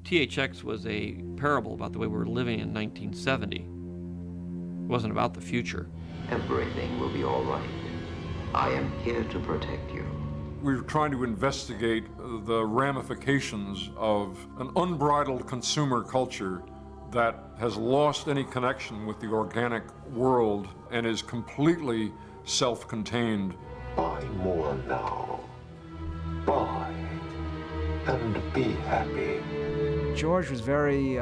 THX was a parable about the way we were living in 1970. It wasn't about the future. Everything will be all right. I am here to protect you. We were trying to investigate the ramifications of an unbridled consumer culture that has lost any connection with the organic world and is completely self-contained. Buy more now. Buy and be happy. George was very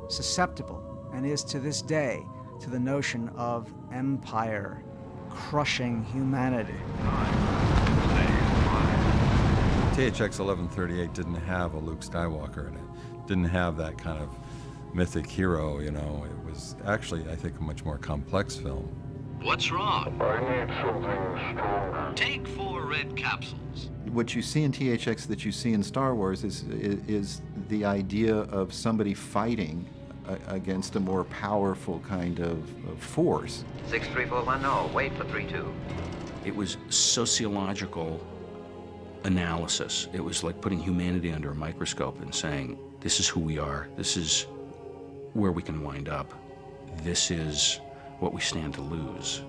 susceptible, and is to this day, to the notion of empire crushing humanity. THX 1138 didn't have a Luke Skywalker in it. Didn't have that kind of mythic hero, you know. It was actually, I think, a much more complex film. What's wrong? I need something stronger. Take 4 red capsules. What you see in THX that you see in Star Wars is the idea of somebody fighting against a more powerful kind of force. 63410, wait for 32. It was sociological analysis. It was like putting humanity under a microscope and saying, this is who we are, this is where we can wind up, this is what we stand to lose.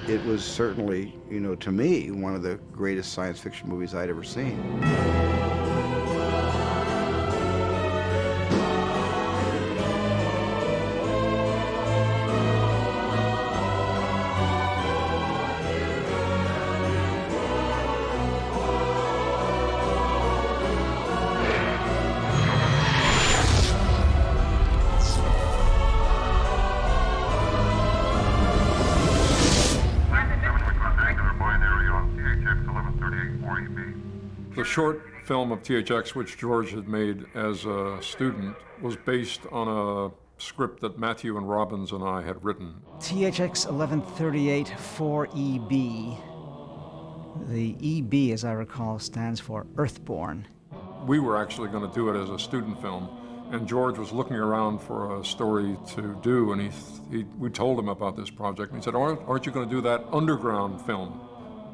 It was certainly, you know, to me, one of the greatest science fiction movies I'd ever seen. The short film of THX, which George had made as a student, was based on a script that Matthew and Robbins and I had written. THX 1138 4EB. The EB, as I recall, stands for Earthborn. We were actually going to do it as a student film, and George was looking around for a story to do, and we told him about this project, and he said, aren't you going to do that underground film?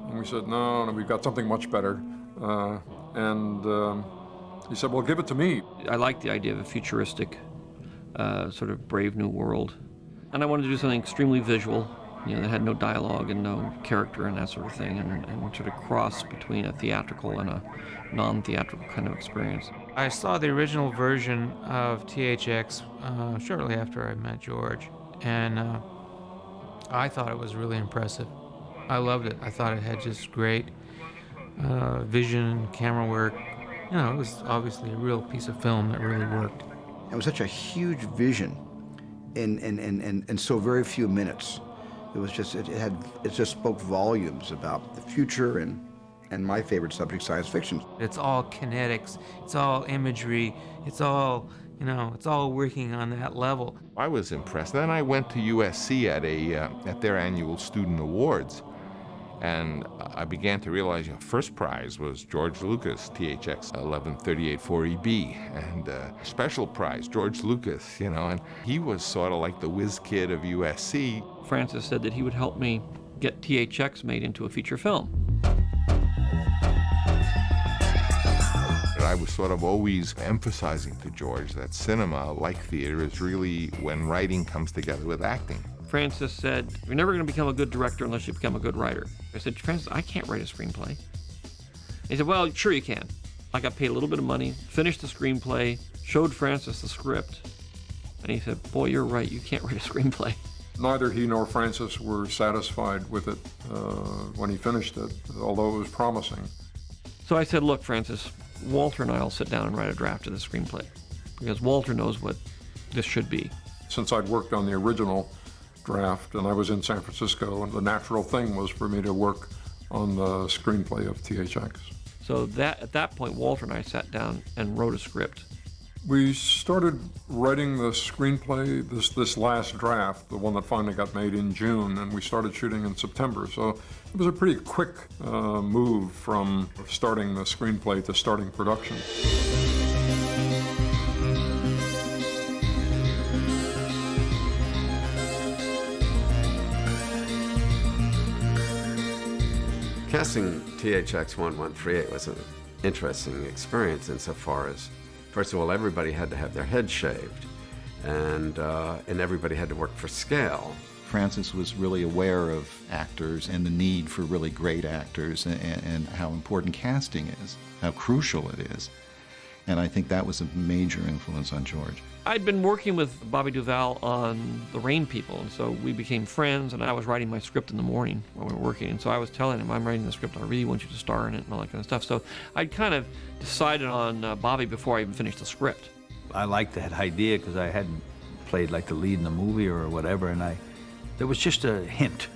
And we said, no, we've got something much better. He said, well, give it to me. I liked the idea of a futuristic, sort of brave new world. And I wanted to do something extremely visual, you know, that had no dialogue and no character and that sort of thing, and sort of cross between a theatrical and a non-theatrical kind of experience. I saw the original version of THX shortly after I met George, and I thought it was really impressive. I loved it. I thought it had just great vision, camera work. You know, it was obviously a real piece of film that really worked. It was such a huge vision in so very few minutes. It was just, it just spoke volumes about the future and my favorite subject, science fiction. It's all kinetics, it's all imagery, it's all, you know, it's all working on that level. I was impressed. Then I went to USC at their annual student awards. And I began to realize, you know, first prize was George Lucas, THX 1138 4EB, and special prize, George Lucas, you know, and he was sort of like the whiz kid of USC. Francis said that he would help me get THX made into a feature film. And I was sort of always emphasizing to George that cinema, like theater, is really when writing comes together with acting. Francis said, you're never going to become a good director unless you become a good writer. I said, Francis, I can't write a screenplay. He said, well, sure you can. I got paid a little bit of money, finished the screenplay, showed Francis the script, and he said, boy, you're right, you can't write a screenplay. Neither he nor Francis were satisfied with it when he finished it, although it was promising. So I said, look, Francis, Walter and I will sit down and write a draft of the screenplay, because Walter knows what this should be. Since I'd worked on the original draft and I was in San Francisco, and the natural thing was for me to work on the screenplay of THX. So at that point, Walter and I sat down and wrote a script. We started writing the screenplay, this last draft, the one that finally got made in June, and we started shooting in September. So it was a pretty quick move from starting the screenplay to starting production. Casting THX 1138 was an interesting experience insofar as, first of all, everybody had to have their head shaved, and everybody had to work for scale. Francis was really aware of actors and the need for really great actors and how important casting is, how crucial it is. And I think that was a major influence on George. I'd been working with Bobby Duvall on The Rain People, and so we became friends, and I was writing my script in the morning while we were working, and so I was telling him, I'm writing the script, I really want you to star in it, and all that kind of stuff. So I'd kind of decided on Bobby before I even finished the script. I liked that idea because I hadn't played like the lead in the movie or whatever, and there was just a hint,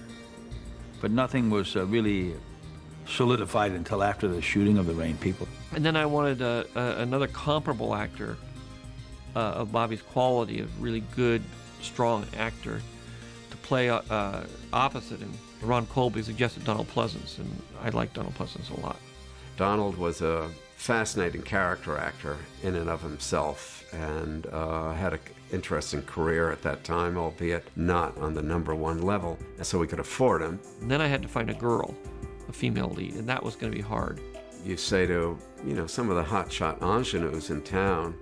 but nothing was really solidified until after the shooting of The Rain People. And then I wanted another comparable actor of Bobby's quality, a really good, strong actor, to play opposite him. Ron Colby suggested Donald Pleasence, and I liked Donald Pleasence a lot. Donald was a fascinating character actor in and of himself, and had an interesting career at that time, albeit not on the #1 level, and so we could afford him. And then I had to find a girl, a female lead, and that was going to be hard. You say to, some of the hotshot ingenues in town,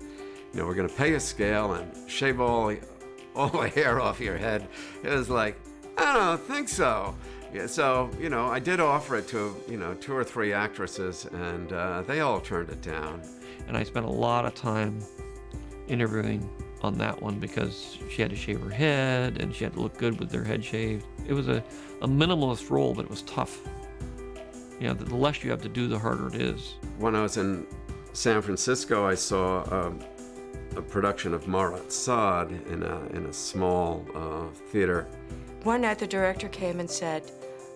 we're going to pay a scale and shave all the hair off your head. It was like, I don't think so. Yeah, so, I did offer it to, 2 or 3 actresses, and they all turned it down. And I spent a lot of time interviewing on that one because she had to shave her head and she had to look good with her head shaved. It was a minimalist role, but it was tough. The less you have to do, the harder it is. When I was in San Francisco, I saw a production of Marat Sade in a small theater. One night the director came and said,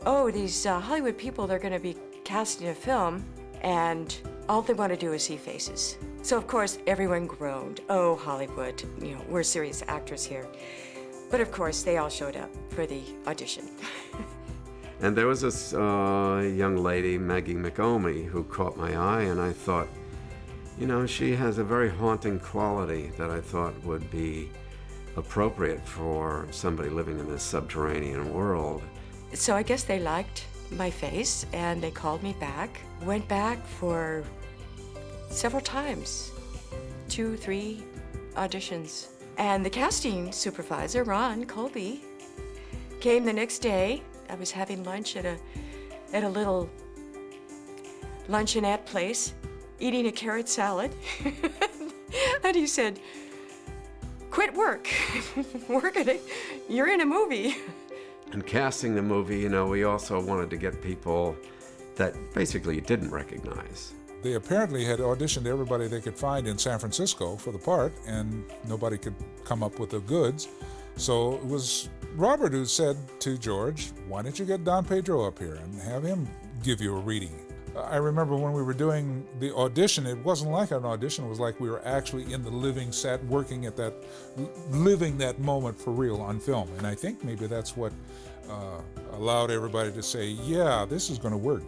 oh, these Hollywood people, they're going to be casting a film, and all they want to do is see faces. So of course everyone groaned, oh, Hollywood, we're serious actors here. But of course they all showed up for the audition. And there was this young lady, Maggie McOmie, who caught my eye, and I thought, she has a very haunting quality that I thought would be appropriate for somebody living in this subterranean world. So I guess they liked my face, and they called me back. Went back for several times, 2, 3 auditions. And the casting supervisor, Ron Colby, came the next day. I was having lunch at a little luncheonette place, eating a carrot salad. And he said, quit work. You're in a movie. And casting the movie, we also wanted to get people that basically you didn't recognize. They apparently had auditioned everybody they could find in San Francisco for the part, and nobody could come up with the goods. So it was Robert who said to George, why don't you get Don Pedro up here and have him give you a reading? I remember when we were doing the audition, it wasn't like an audition, it was like we were actually in the living set, working at that, living that moment for real on film. And I think maybe that's what allowed everybody to say, yeah, this is going to work.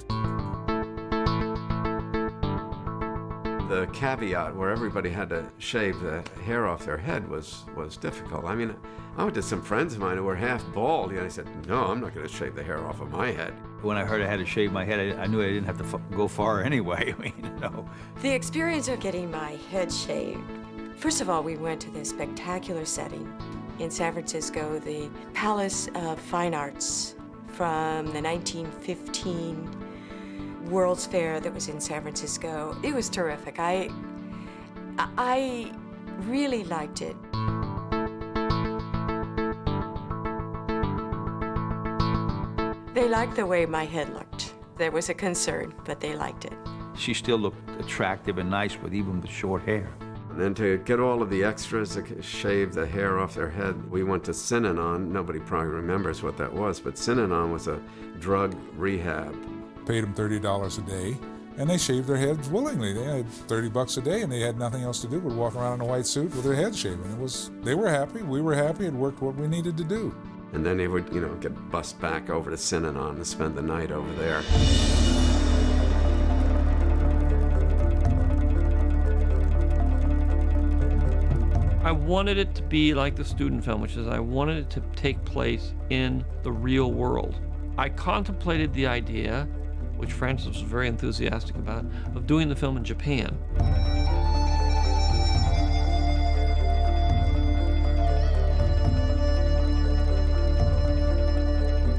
The caveat where everybody had to shave the hair off their head was difficult. I mean, I went to some friends of mine who were half bald, and I said, no, I'm not going to shave the hair off of my head. When I heard I had to shave my head, I knew I didn't have to go far anyway. The experience of getting my head shaved. First of all, we went to this spectacular setting in San Francisco, the Palace of Fine Arts from the 1915 World's Fair that was in San Francisco. It was terrific. I really liked it. They liked the way my head looked. There was a concern, but they liked it. She still looked attractive and nice even with short hair. And then to get all of the extras to shave the hair off their head, we went to Synanon. Nobody probably remembers what that was, but Synanon was a drug rehab. Paid them $30 a day, and they shaved their heads willingly. They had $30 a day, and they had nothing else to do but walk around in a white suit with their heads shaven. They were happy, we were happy, it worked what we needed to do. And then they would, get bussed back over to Synanon to spend the night over there. I wanted it to be like the student film, which is I wanted it to take place in the real world. I contemplated the idea which Francis was very enthusiastic about, of doing the film in Japan.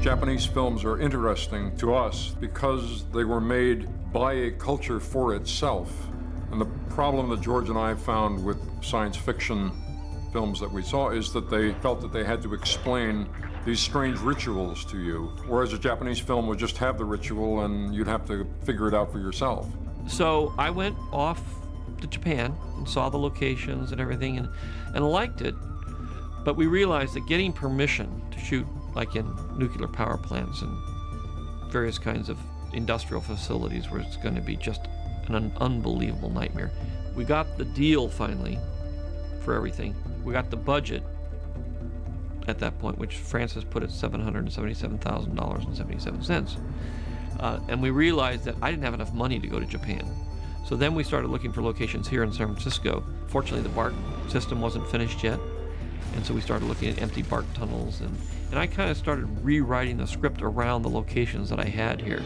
Japanese films are interesting to us because they were made by a culture for itself. And the problem that George and I found with science fiction films that we saw is that they felt that they had to explain these strange rituals to you, whereas a Japanese film would just have the ritual and you'd have to figure it out for yourself. So I went off to Japan and saw the locations and everything and liked it, but we realized that getting permission to shoot like in nuclear power plants and various kinds of industrial facilities where it's going to be just an unbelievable nightmare. We got the deal finally for everything. We got the budget at that point, which Francis put at $777,000.77. And we realized that I didn't have enough money to go to Japan. So then we started looking for locations here in San Francisco. Fortunately, the BART system wasn't finished yet. And so we started looking at empty BART tunnels. And I kind of started rewriting the script around the locations that I had here.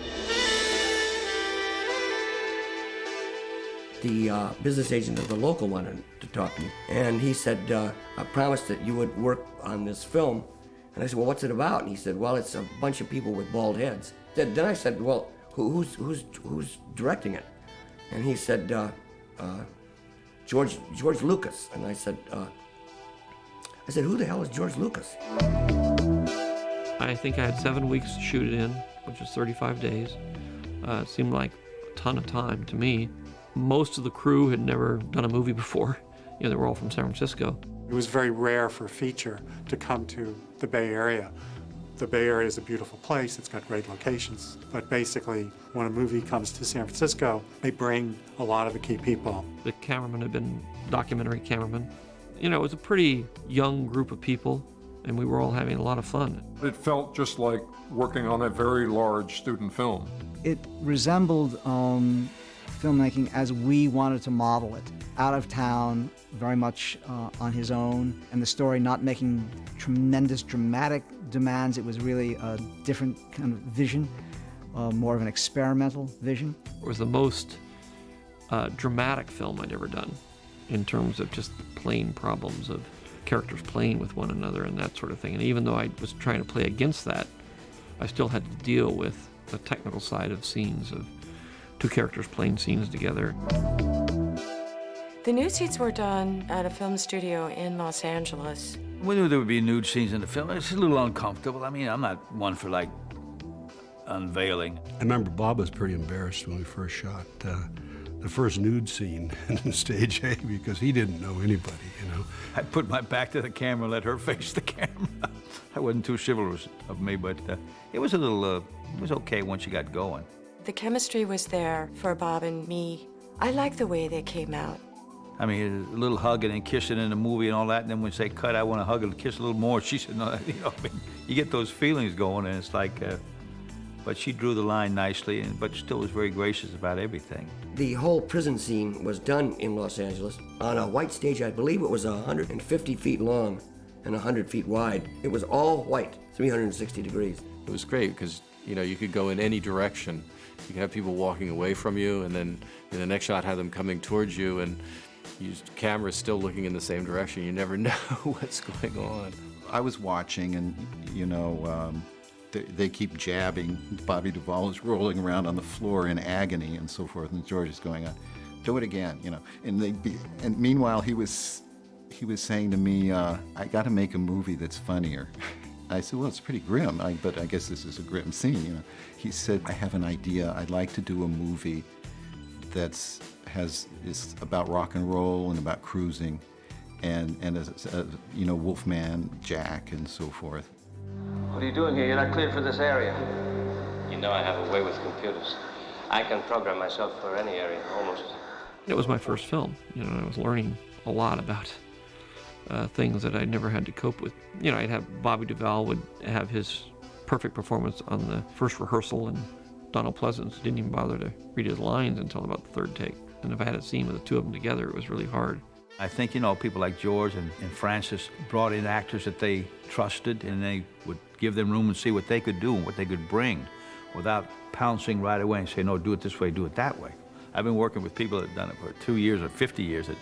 The business agent of the local wanted to talk to me. And he said, I promised that you would work on this film. And I said, well, what's it about? And he said, well, it's a bunch of people with bald heads. Then I said, well, who's directing it? And he said, George Lucas. And I said, who the hell is George Lucas? I think I had 7 weeks to shoot it in, which is 35 days. It seemed like a ton of time to me. Most of the crew had never done a movie before. You know, they were all from San Francisco. It was very rare for a feature to come to the Bay Area. The Bay Area is a beautiful place, it's got great locations, but basically when a movie comes to San Francisco, they bring a lot of the key people. The cameraman had been documentary cameraman. You know, it was a pretty young group of people, and we were all having a lot of fun. It felt just like working on a very large student film. It resembled filmmaking as we wanted to model it. Out of town, very much on his own, and the story not making tremendous dramatic demands. It was really a different kind of vision, more of an experimental vision. It was the most dramatic film I'd ever done in terms of just the plain problems of characters playing with one another and that sort of thing. And even though I was trying to play against that, I still had to deal with the technical side of scenes, of two characters playing scenes together. The nude scenes were done at a film studio in Los Angeles. We knew there would be nude scenes in the film. It's a little uncomfortable. I mean, I'm not one for, like, unveiling. I remember Bob was pretty embarrassed when we first shot the first nude scene in Stage A because he didn't know anybody, you know. I put my back to the camera and let her face the camera. I wasn't too chivalrous of me, but it was a little, it was okay once you got going. The chemistry was there for Bob and me. I liked the way they came out. I mean, a little hugging and kissing in the movie and all that, and then when we say cut, I want to hug and kiss a little more. She said, no, you know, I mean, you get those feelings going, and it's like, but she drew the line nicely, but still was very gracious about everything. The whole prison scene was done in Los Angeles on a white stage. I believe it was 150 feet long and 100 feet wide. It was all white, 360 degrees. It was great because, you know, you could go in any direction. You could have people walking away from you, and then in the next shot have them coming towards you, and your camera's still looking in the same direction. You never know what's going on. I was watching, and, you know, they keep jabbing. Bobby Duvall is rolling around on the floor in agony and so forth, and George is going on, do it again, you know. And meanwhile, he was saying to me, I got to make a movie that's funnier. I said, well, it's pretty grim, but I guess this is a grim scene, you know. He said, I have an idea. I'd like to do a movie is about rock and roll and about cruising, and you know, Wolfman, Jack, and so forth. What are you doing here? You're not cleared for this area. You know I have a way with computers. I can program myself for any area, almost. It was my first film, you know, and I was learning a lot about things that I never had to cope with. You know, I'd have Bobby Duvall would have his perfect performance on the first rehearsal, and Donald Pleasence didn't even bother to read his lines until about the third take. And if I had a scene with the two of them together, it was really hard. I think, you know, people like George and Francis brought in actors that they trusted, and they would give them room and see what they could do and what they could bring, without pouncing right away and say, no, do it this way, do it that way. I've been working with people that have done it for 2 years or 50 years that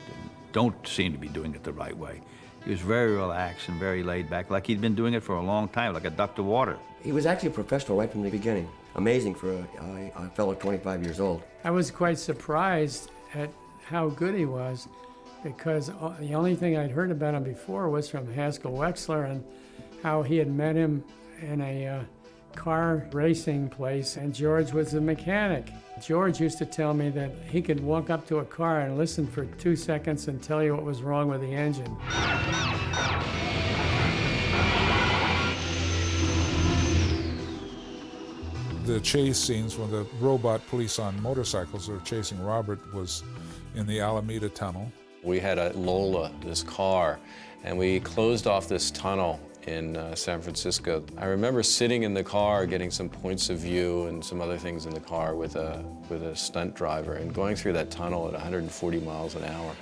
don't seem to be doing it the right way. He was very relaxed and very laid back, like he'd been doing it for a long time, like a duck to water. He was actually a professional right from the beginning. Amazing for a fellow 25 years old. I was quite surprised at how good he was, because the only thing I'd heard about him before was from Haskell Wexler and how he had met him in a car racing place, and George was the mechanic. George used to tell me that he could walk up to a car and listen for 2 seconds and tell you what was wrong with the engine. The chase scenes when the robot police on motorcycles are chasing Robert was in the Alameda Tunnel. We had a Lola, this car, and we closed off this tunnel in San Francisco. I remember sitting in the car getting some points of view and some other things in the car with a stunt driver and going through that tunnel at 140 miles an hour,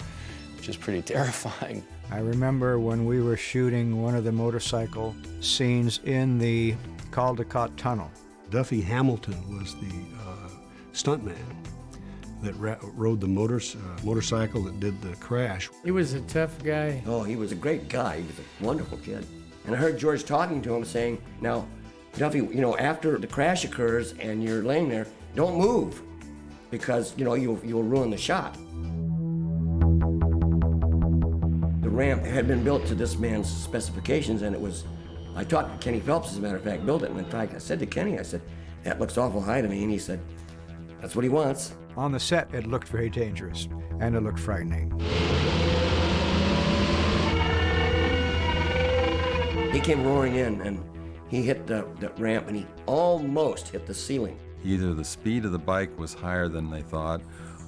which is pretty terrifying. I remember when we were shooting one of the motorcycle scenes in the Caldecott Tunnel. Duffy Hamilton was the stuntman that rode the motorcycle that did the crash. He was a tough guy. Oh, he was a great guy. He was a wonderful kid. And I heard George talking to him saying, now, Duffy, you know, after the crash occurs and you're laying there, don't move, because, you know, you'll ruin the shot. The ramp had been built to this man's specifications, and it was, I talked to Kenny Phelps, as a matter of fact, built it. And in fact, I said to Kenny, I said, that looks awful high to me. And he said, that's what he wants. On the set, it looked very dangerous, and it looked frightening. He came roaring in, and he hit the ramp, and he almost hit the ceiling. Either the speed of the bike was higher than they thought,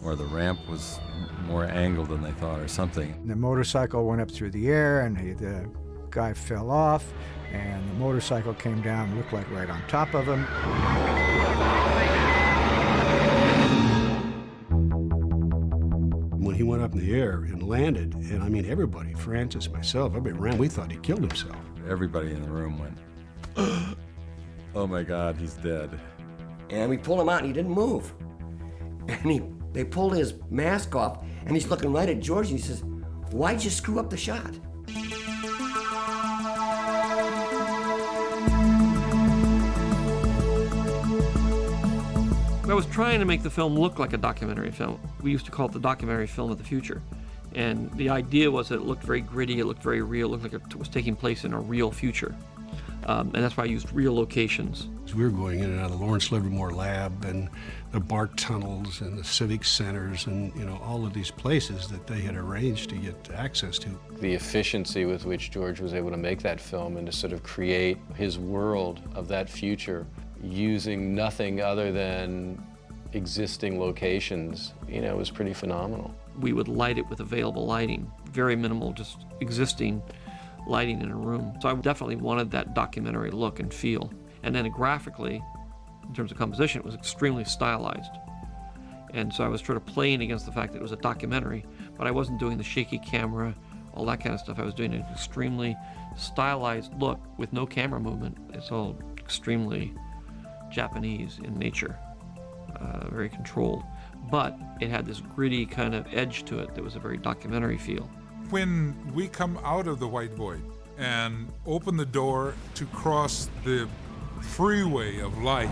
or the ramp was more angled than they thought, or something. The motorcycle went up through the air, and the guy fell off, and the motorcycle came down, looked like right on top of him. When he went up in the air and landed, and I mean everybody, Francis, myself, everybody ran, we thought he killed himself. Everybody in the room went, oh my God, he's dead. And we pulled him out, and he didn't move. And they pulled his mask off, and he's looking right at George, and he says, why'd you screw up the shot? I was trying to make the film look like a documentary film. We used to call it the documentary film of the future. And the idea was that it looked very gritty, it looked very real, it looked like it was taking place in a real future. And that's why I used real locations. We were going in and out of the Lawrence Livermore Lab and the BART tunnels and the civic centers and, you know, all of these places that they had arranged to get access to. The efficiency with which George was able to make that film and to sort of create his world of that future using nothing other than existing locations, you know, was pretty phenomenal. We would light it with available lighting, very minimal, just existing lighting in a room. So I definitely wanted that documentary look and feel. And then graphically, in terms of composition, it was extremely stylized. And so I was sort of playing against the fact that it was a documentary, but I wasn't doing the shaky camera, all that kind of stuff. I was doing an extremely stylized look with no camera movement. It's all extremely Japanese in nature, very controlled. But it had this gritty kind of edge to it that was a very documentary feel. When we come out of the White Void and open the door to cross the freeway of life,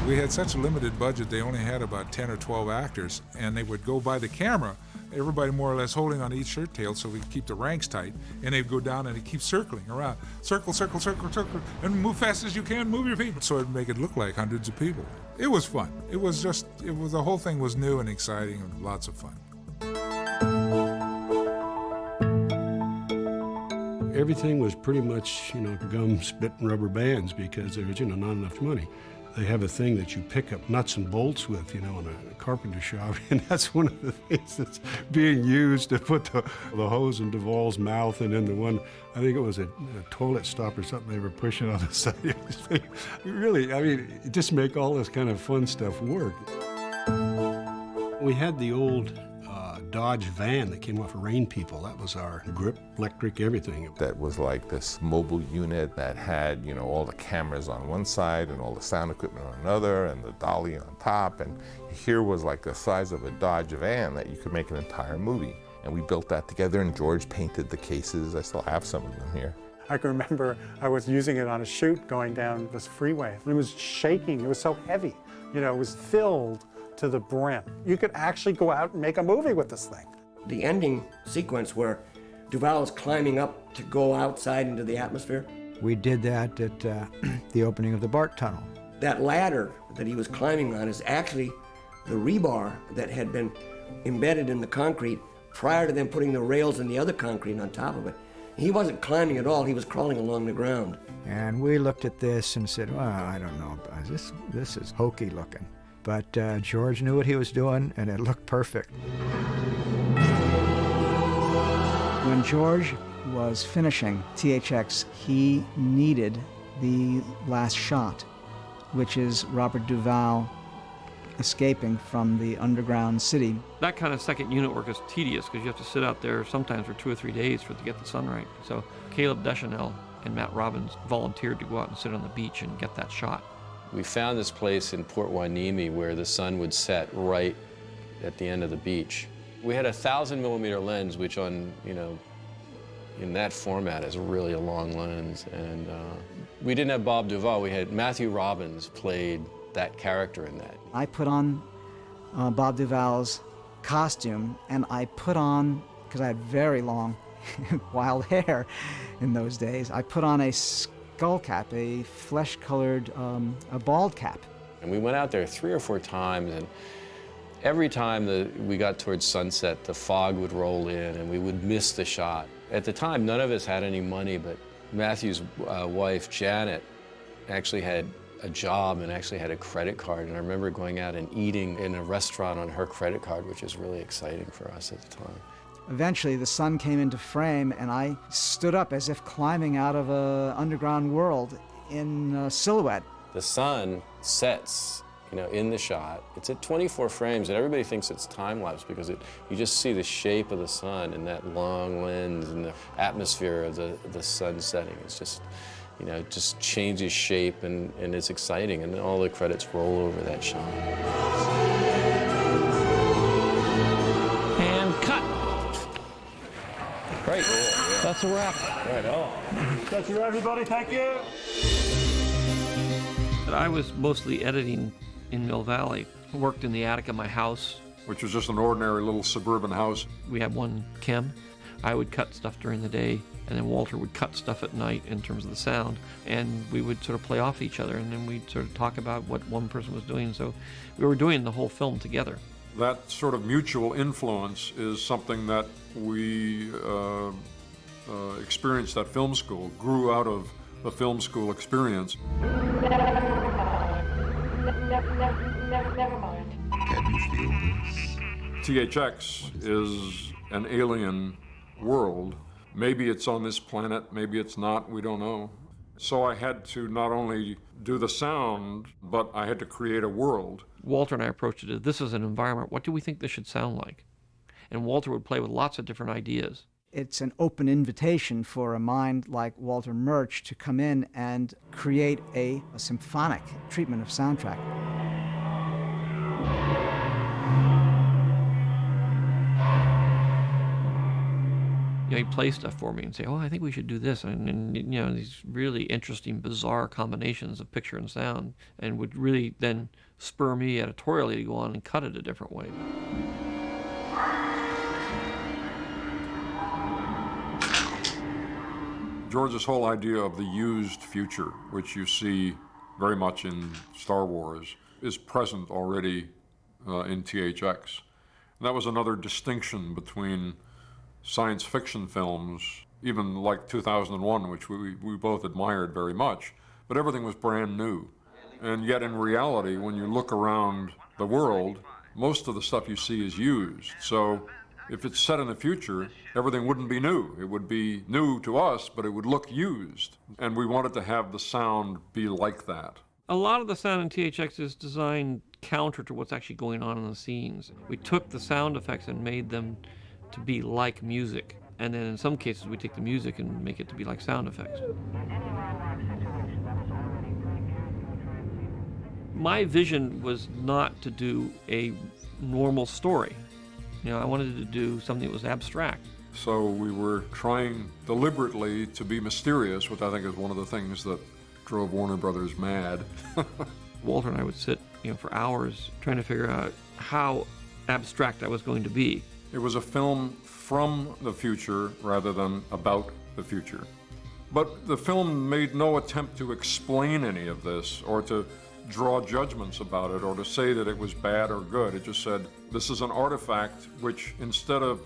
we had such a limited budget, they only had about 10 or 12 actors, and they would go by the camera, everybody more or less holding on each shirt tail so we could keep the ranks tight, and they'd go down and they'd keep circling around. Circle, circle, circle, circle, and move fast as you can, move your feet. So it'd make it look like hundreds of people. It was fun. The whole thing was new and exciting and lots of fun. Everything was pretty much, you know, gum, spit, and rubber bands because there was, you know, not enough money. They have a thing that you pick up nuts and bolts with, you know, in a carpenter shop, and that's one of the things that's being used to put the hose in Duvall's mouth, and then the one, I think it was a toilet stop or something they were pushing on the side. Really, I mean, just make all this kind of fun stuff work. We had the old Dodge van that came off of Rain People. That was our grip, electric, everything. That was like this mobile unit that had, you know, all the cameras on one side and all the sound equipment on another and the dolly on top. And here was like the size of a Dodge van that you could make an entire movie. And we built that together, and George painted the cases. I still have some of them here. I can remember I was using it on a shoot going down this freeway. It was shaking, it was so heavy. You know, it was filled to the brim. You could actually go out and make a movie with this thing. The ending sequence where Duvall is climbing up to go outside into the atmosphere. We did that at the opening of the BART tunnel. That ladder that he was climbing on is actually the rebar that had been embedded in the concrete prior to them putting the rails and the other concrete on top of it. He wasn't climbing at all, he was crawling along the ground. And we looked at this and said, well, I don't know, this is hokey looking. But George knew what he was doing, and it looked perfect. When George was finishing THX, he needed the last shot, which is Robert Duvall escaping from the underground city. That kind of second unit work is tedious because you have to sit out there sometimes for 2 or 3 days to get the sun right. So Caleb Deschanel and Matt Robbins volunteered to go out and sit on the beach and get that shot. We found this place in Port Hueneme where the sun would set right at the end of the beach. We had a 1,000mm lens, which on, you know, in that format is really a long lens. And we didn't have Bob Duvall, we had Matthew Robbins played that character in that. I put on Bob Duvall's costume, and I put on, because I had very long wild hair in those days, I put on a skull cap, a flesh-colored a bald cap. And we went out there 3 or 4 times, and every time that we got towards sunset, the fog would roll in and we would miss the shot. At the time, none of us had any money, but Matthew's wife, Janet, actually had a job and actually had a credit card. And I remember going out and eating in a restaurant on her credit card, which was really exciting for us at the time. Eventually, the sun came into frame, and I stood up as if climbing out of an underground world in silhouette. The sun sets, you know, in the shot. It's at 24 frames, and everybody thinks it's time-lapse because you just see the shape of the sun in that long lens and the atmosphere of the sun setting. It's just, you know, it just changes shape, and it's exciting, and all the credits roll over that shot. And cut. Great. That's a wrap. Right on. That's it, everybody. Thank you. I was mostly editing in Mill Valley. I worked in the attic of my house, which was just an ordinary little suburban house. We had one chem. I would cut stuff during the day, and then Walter would cut stuff at night in terms of the sound, and we would sort of play off each other, and then we'd sort of talk about what one person was doing. So we were doing the whole film together. That sort of mutual influence is something that we experienced at film school, grew out of the film school experience. Never mind. Can you feel this? THX is an alien world. Maybe it's on this planet, maybe it's not, we don't know. So I had to not only do the sound, but I had to create a world. Walter and I approached it as, this is an environment, what do we think this should sound like? And Walter would play with lots of different ideas. It's an open invitation for a mind like Walter Murch to come in and create a symphonic treatment of soundtrack. You know, he'd play stuff for me and say, oh, I think we should do this. And you know, these really interesting, bizarre combinations of picture and sound, and would really then spur me editorially to go on and cut it a different way. George's whole idea of the used future, which you see very much in Star Wars, is present already in THX. And that was another distinction between science fiction films, even like 2001, which we both admired very much, but everything was brand new. And yet in reality, when you look around the world, most of the stuff you see is used. So if it's set in the future, everything wouldn't be new. It would be new to us, but it would look used. And we wanted to have the sound be like that. A lot of the sound in THX is designed counter to what's actually going on in the scenes. We took the sound effects and made them to be like music. And then in some cases, we take the music and make it to be like sound effects. My vision was not to do a normal story. I wanted to do something that was abstract. So we were trying deliberately to be mysterious, which I think is one of the things that drove Warner Brothers mad. Walter and I would sit, for hours trying to figure out how abstract I was going to be. It was a film from the future rather than about the future. But the film made no attempt to explain any of this or to draw judgments about it or to say that it was bad or good. It just said, this is an artifact which, instead of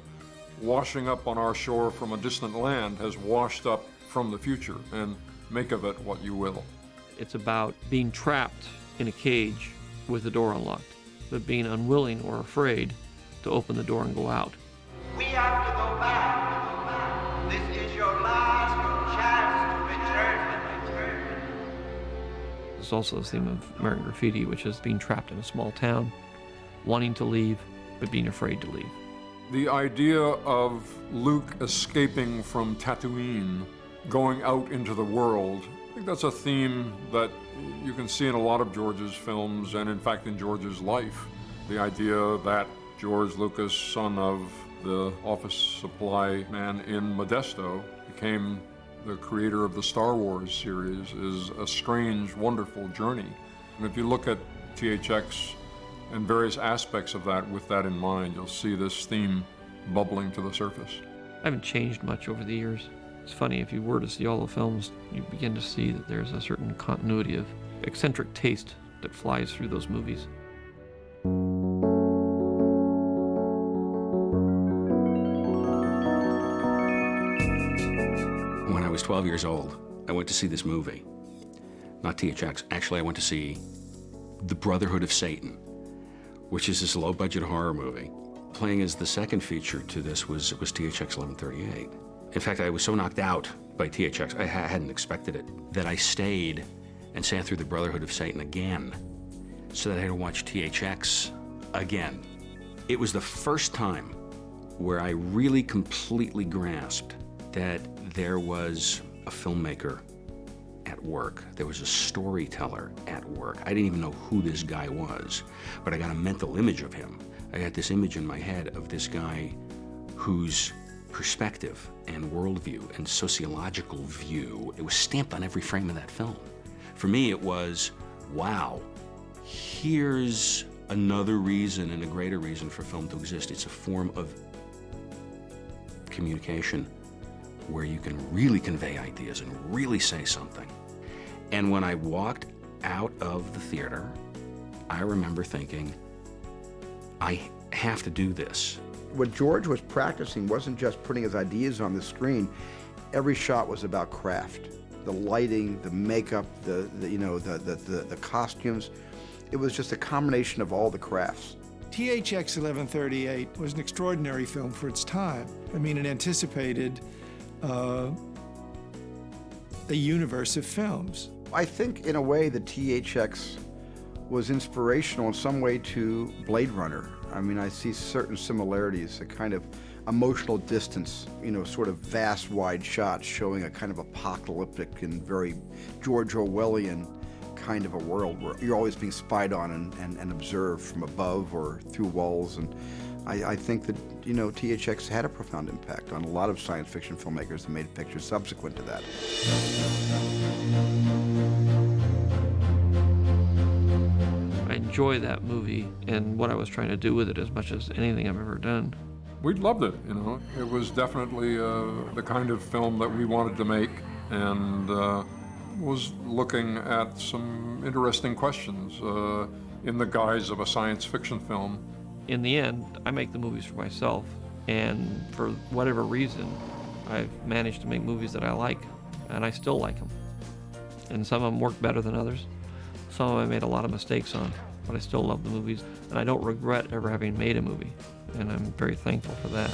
washing up on our shore from a distant land, has washed up from the future, and make of it what you will. It's about being trapped in a cage with the door unlocked, but being unwilling or afraid to open the door and go out. We have to go back. This is your last chance to return. There's also the theme of American Graffiti, which is being trapped in a small town, wanting to leave, but being afraid to leave. The idea of Luke escaping from Tatooine, going out into the world, I think that's a theme that you can see in a lot of George's films and in fact in George's life. The idea that George Lucas, son of the office supply man in Modesto, became the creator of the Star Wars series is a strange, wonderful journey. And if you look at THX and various aspects of that with that in mind, you'll see this theme bubbling to the surface. I haven't changed much over the years. It's funny, if you were to see all the films, you begin to see that there's a certain continuity of eccentric taste that flies through those movies. When I was 12 years old, I went to see this movie. Not THX. Actually, I went to see The Brotherhood of Satan, which is this low-budget horror movie. Playing as the second feature to this was THX 1138. In fact, I was so knocked out by THX, I hadn't expected it, that I stayed and sat through The Brotherhood of Satan again, so that I had to watch THX again. It was the first time where I really completely grasped that there was a filmmaker at work. There was a storyteller at work. I didn't even know who this guy was, but I got a mental image of him. I got this image in my head of this guy whose perspective and worldview and sociological view, it was stamped on every frame of that film. For me, it was, wow, here's another reason and a greater reason for film to exist. It's a form of communication where you can really convey ideas and really say something. And when I walked out of the theater, I remember thinking, I have to do this. What George was practicing wasn't just putting his ideas on the screen. Every shot was about craft. The lighting, the makeup, the costumes. It was just a combination of all the crafts. THX 1138 was an extraordinary film for its time. I mean, it anticipated a universe of films. I think, in a way, the THX was inspirational in some way to Blade Runner. I mean, I see certain similarities, a kind of emotional distance, sort of vast, wide shots showing a kind of apocalyptic and very George Orwellian kind of a world where you're always being spied on and observed from above or through walls. And I think that, THX had a profound impact on a lot of science fiction filmmakers that made pictures subsequent to that. I enjoy that movie and what I was trying to do with it as much as anything I've ever done. We loved it, It was definitely the kind of film that we wanted to make, and was looking at some interesting questions in the guise of a science fiction film. In the end, I make the movies for myself, and for whatever reason, I've managed to make movies that I like, and I still like them. And some of them work better than others. Some of them I made a lot of mistakes on, but I still love the movies, and I don't regret ever having made a movie, and I'm very thankful for that.